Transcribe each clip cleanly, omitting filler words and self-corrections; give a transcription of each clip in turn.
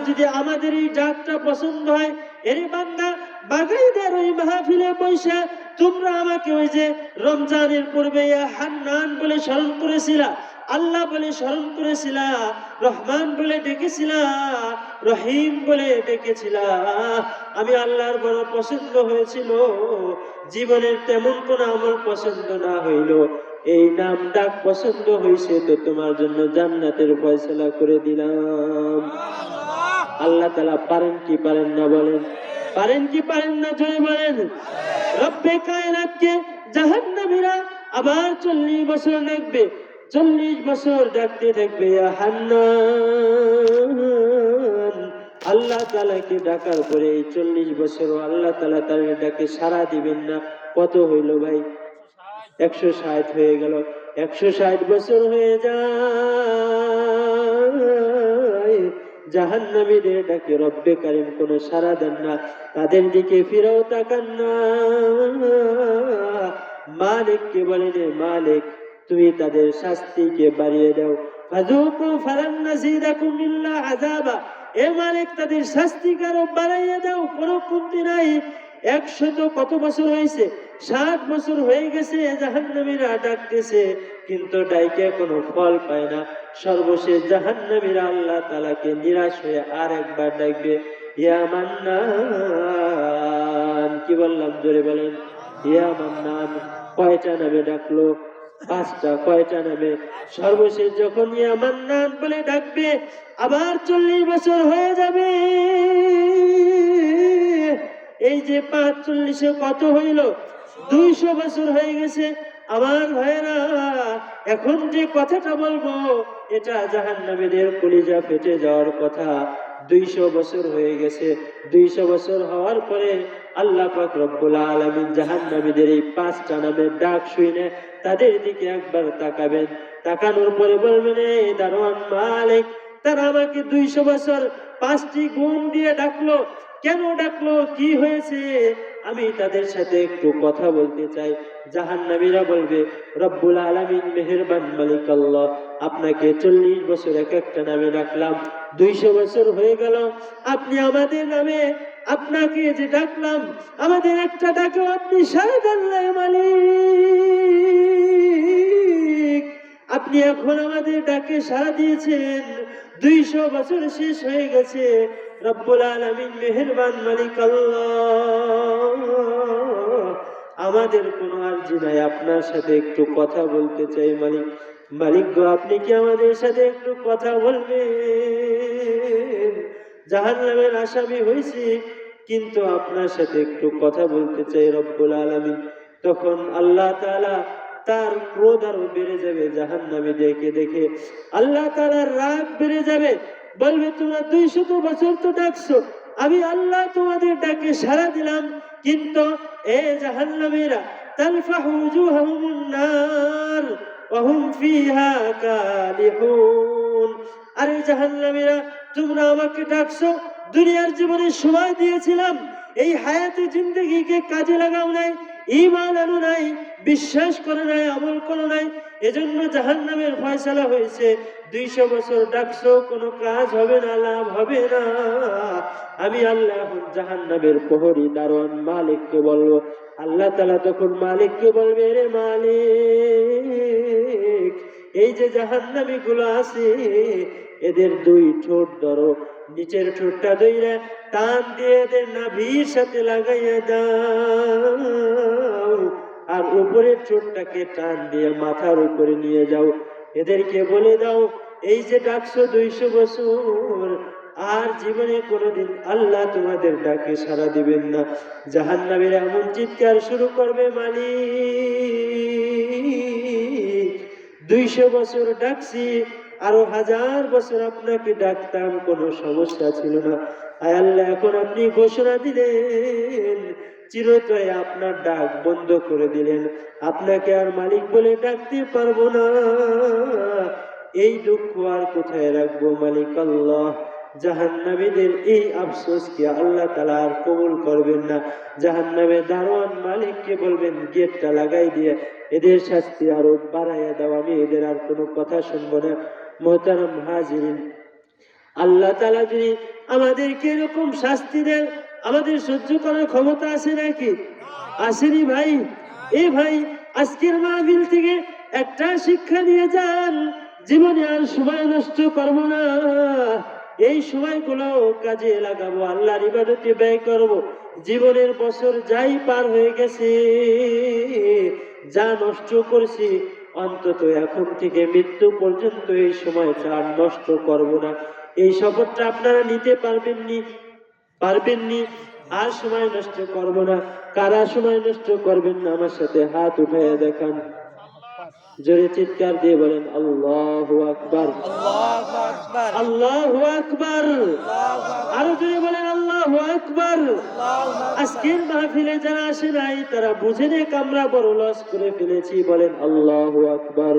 যদি আমাদের এই ডাকটা পছন্দ হয়, এরে বান্দা বাগাইদার ওই মাহফিলে বসে তোমরা আমাকে ওই যে রমজানের পূর্বে ইয়া হান্নান বলে স্মরণ করেছিলা, আল্লাহ বলে স্মরণ করেছিলা, রহমান বলে ডেকেছিলা, রহিম বলে ডেকেছিলা। আমি আল্লাহর বড় পছন্দ হয়েছিল। জীবনের তেমন কোন আমল পছন্দ না হইল, এই নাম ডাক পছন্দ হয়েছে তো তোমার জন্য জান্নাতের ফয়সালা করে দিলাম। আল্লাহ তাআলা পারেন কি পারেন না বলেন? পারেন কি পারেন না জয় বলেন? রব্বে কায়নাতকে জাহান্নামীরা আবার 40 বছর ডাকবে, 40 বছর ডাকতে থাকবে ইয়া হান্নান। আল্লাহ তাআলাকে ডাকার পরে এই 40 বছর আল্লাহ তাআলা তার ডাকে সাড়া দিবেন না। কত হইল ভাই? 160 হয়ে গেল। 160 বছর হয়ে যায়, জাহান্নামীদের ডাকে রব্বে কারীম কোনো সাড়া দেন না, তাদের দিকে ফিরেও তাকান না। মালিককে বলেন, মালিক তুমি তাদের শাস্তিকে বাড়িয়ে দাও। ফাযুকু ফালান নাযিদাকুম ইল্লা আযাবা, এ মালিক তাদের শাস্তিকে আরো বাড়াইয়া দাও, কোনো কমতি নাই। 100 কত বছর হয়েছে? 60 বছর হয়ে গেছে জাহান্নামীরা ডাকতেছে, কিন্তু ডাইকে কোনো ফল পায় না। সর্বশেষ জাহান্নামীরা আল্লাহ তাআলাকে নিরাশ হয়ে আর একবার ডাকবে, ইয়া মান্নান। কি বললাম জোরে বলেন? ইয়া মান্নান। কয়টা নামে ডাকলো? 5টা। কয়টা নামে? সর্বশেষ যখন ইয়া মান্নান বলে ডাকবে, আবার 40 বছর হয়ে যাবে। এই যে 5 × 40 কত হইল? 200 বছর হয়ে গেছে। আমার ভাইরা, এখন যে কথাটা বলবো এটা জাহান্নামীদের কলিজা ফেটে যাওয়ার কথা। 200 বছর হয়ে গেছে। 200 বছর হওয়ার পরে আল্লাহ পাক রব্বুল আলামিন জাহান্নামীদের এই 5টা নামের ডাক শুনে তাদের দিকে একবার তাকাবেন। তাকানোর পরে বলবেন, এই দারোয়ান মালিক, তারা আমাকে 200 বছর 5টি গুণ দিয়ে ডাকলো, কেন ডাকলো? কি হয়েছে? আমি তাদের সাথে একটু কথা বলতে চাই। জাহান্নামীরা বলবে, রব্বুল আলামিন মেহেরবান মালিক আল্লাহ, আপনাকে 40 বছর এক একটা নামে ডাকলাম, 200 বছর হয়ে গেল, আপনি আমাদের নামে আপনাকে যে ডাকলাম, আমাদের একটা ডাকেও আপনি সাড়া দেন নাই মালিক। আপনি এখন আমাদের ডাকে সাড়া দিয়েছেন, 200 বছর শেষ হয়ে গেছে। রব্বুল আলামিন মেহেরবান মালিক আল্লাহ, আমাদের কোনো আরজি নাই, আপনার সাথে একটু কথা বলতে চাই মালিক। মালিক গো, আপনি কি আমাদের সাথে একটু কথা বলবেন? জাহান্নামের আসামি হয়েছি, কিন্তু আপনার সাথে একটু কথা বলতে চাই রব্বুল আলামিন। তখন আল্লাহ তাআলা তার ক্রোধ আরো বেড়ে যাবে জাহান্নামীদেরকে দেখে। আল্লাহ তাআলার রাগ বেড়ে যাবে, বলবে তোমরা 200 বছর তো ডাকছো, আমি আল্লাহ তোমাদের ডাকে সাড়া দিলাম, কিন্তু এ জাহান্নামীরা তালফাহু উজুহাহুমুন নার ওয়া হুম ফিহা কালিহুন। আরে জাহান্নামীরা, তোমরা আমাকে ডাকছো, দুনিয়ার জীবনে সময় দিয়েছিলাম, এই হায়াতে জিন্দেগিকে কাজে লাগাও নাই, ঈমান আনো নাই, বিশ্বাস করে নাই, আমল করো নাই, এজন্য জাহান্নামের ফয়সালা হয়েছে। 200 বছর ডাকছো, কোনো কাজ হবে না, লাভ হবে না। আমি আল্লাহ জাহান্নামের প্রহরী দারোয়ান মালিককে বলবো। আল্লাহ তাআলা তখন মালিককে বলবে, রে মালিক, এই যে জাহান্নামী গুলো আছে, এদের 2 ঠোঁট ধরো, নিচের ঠোঁটটা ধইরা টান দিয়ে এদের নাভির সাথে লাগাইয়া দাও, আর উপরের ঠোঁটটাকে টান দিয়ে মাথার উপরে নিয়ে যাও। এদেরকে বলে দাও, এই যে ডাকছো 200 বছর, আর জীবনে কোনোদিন আল্লাহ তোমাদের ডাকে সাড়া দিবেন না। জাহান্নামীরা এমন চিৎকার শুরু করবে, মালিক 200 বছর ডাকছি, আরো 1000 বছর আপনাকে ডাকতাম, কোনো সমস্যা ছিল না। আয় আল্লাহ, এখন আপনি ঘোষণা দিলেন, চিরতরে আপনার ডাক বন্ধ করে দিলেন, আপনাকে আর মালিক বলে ডাকতে পারবো না। এই দুঃখ আর কোথায় রাখবো মালিক আল্লাহ? জাহান্নামীদের এই আফসোসকে আল্লাহ তাআলা আর কবুল করবেন না। জাহান্নামের দারোয়ান মালিককে বলবেন, গেটটা লাগাই দিয়ে এদের শাস্তি আরো বাড়াইয়া দাও, আমি এদের আর কোনো কথা শুনবো না। মোহতারাম হাজিরিন, আল্লাহ তাআলা যদি আমাদেরকে এরকম শাস্তি দেন, আমাদের সহ্য করার ক্ষমতা আছে নাকি? আসেনি ভাই? এ ভাই, আজকের মাহফিল থেকে একটা শিক্ষা নিয়ে যান, জীবনে আর সময় নষ্ট করব না। এই সময়গুলো কাজে লাগাবো, আল্লাহর ইবাদতে ব্যয় করব। জীবনের বছর যাই পার হয়ে গেছে, যা নষ্ট করছি, অন্তত এখন থেকে মৃত্যু পর্যন্ত এই সময়টা আর নষ্ট করব না। এই শপথটা আপনারা নিতে পারবেননি? পারবেননি? আর সময় নষ্ট করব না। কারা সময় নষ্ট করবেন না আমার সাথে হাত উঠাইয়া দেখান, জোরে চিৎকার দিয়ে বলেন আল্লাহু আকবার। আল্লাহু আকবার, আল্লাহু আকবার। আরো জোরে বলেন আল্লাহু আকবার। আজকের মাহফিলে যারা আসে নাই তারা বুঝে নেক আমরা বড় লস করে ফেলেছি, বলেন আল্লাহু আকবার।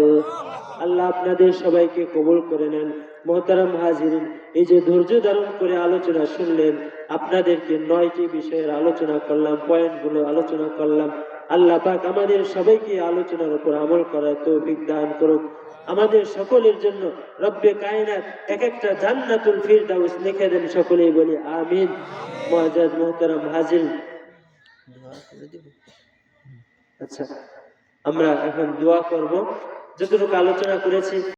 আল্লাহ আপনাদের সবাইকে কবুল করে নেন। মোহতারাম হাজিরিন, এই যে ধৈর্য ধারণ করে আলোচনা শুনলেন, আপনাদেরকে 9টি বিষয়ের আলোচনা করলাম, পয়েন্টগুলো আলোচনা করলাম। আল্লাহ পাক আমাদের সবাইকে আলোচনার উপর আমল করার তৌফিক দান করুক। আমাদের সকলের জন্য রব্বে কায়নাত এক একটা জান্নাতুল ফিরদাউস লিখে দেন, সকলেই বলি আমিন। মুআজ্জাজ মোহতারাম হাজির, আচ্ছা আমরা এখন দোয়া করব। যতটুকু আলোচনা করেছি